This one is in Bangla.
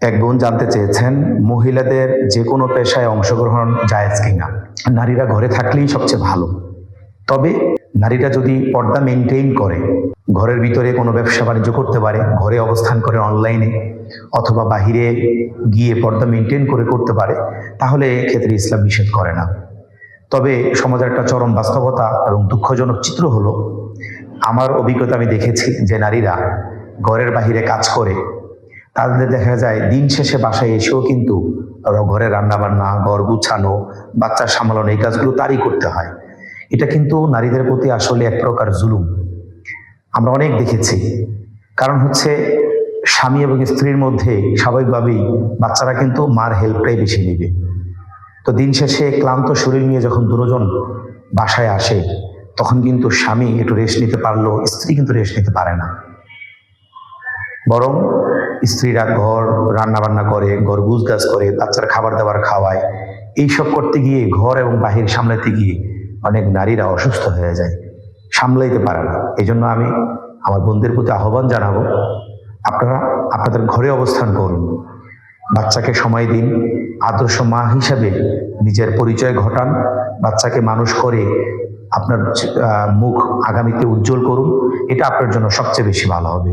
এক বোন জানতে চেয়েছেন মহিলাদের যে কোনো পেশায় অংশগ্রহণ জায়েজ কিনা। নারীরা ঘরে থাকলেই সবচেয়ে ভালো, তবে নারীরা যদি পর্দা মেনটেইন করে, ঘরের ভিতরে কোনো ব্যবসা বাণিজ্য করতে পারে, ঘরে অবস্থান করে অনলাইনে অথবা বাহিরে গিয়ে পর্দা মেনটেন করে করতে পারে, তাহলে ক্ষেত্রে ইসলাম নিষেধ করে না। তবে সমাজের একটা চরম বাস্তবতা এবং দুঃখজনক চিত্র হলো, আমার অভিজ্ঞতা আমি দেখেছি যে নারীরা ঘরের বাহিরে কাজ করে, তাদের দেখা যায় দিন শেষে বাসায় এসেও কিন্তু ঘরে রান্নাবান্না, ঘর গুছানো, বাচ্চা সামলানো, এই কাজগুলো তারই করতে হয়। এটা কিন্তু নারীদের প্রতি আসলে এক প্রকার জুলুম আমরা অনেক দেখেছি। কারণ হচ্ছে স্বামী এবং স্ত্রীর মধ্যে স্বাভাবিকভাবেই বাচ্চারা কিন্তু মার হেল্পটাই বেশি নেবে। তো দিন শেষে ক্লান্ত শরীর নিয়ে যখন দুজন বাসায় আসে, তখন কিন্তু স্বামী একটু রেস্ট নিতে পারলো, স্ত্রী কিন্তু রেস্ট নিতে পারে না। বরং স্ত্রীরা ঘর রান্নাবান্না করে, ঘর গুছগাছ করে, বাচ্চার খাবার দাবার খাওয়ায়। এইসব করতে গিয়ে ঘর এবং বাহির সামলাতে গিয়ে অনেক নারীরা অসুস্থ হয়ে যায়, সামলাইতে পারে না। এই জন্য আমি আমার বোনদের প্রতি আহ্বান জানাবো, আপনারা আপনাদের ঘরে অবস্থান করুন, বাচ্চাকে সময় দিন, আদর্শ মা হিসাবে নিজের পরিচয় ঘটান, বাচ্চাকে মানুষ করে আপনার মুখ আগামীতে উজ্জ্বল করুন। এটা আপনার জন্য সবচেয়ে বেশি ভালো হবে।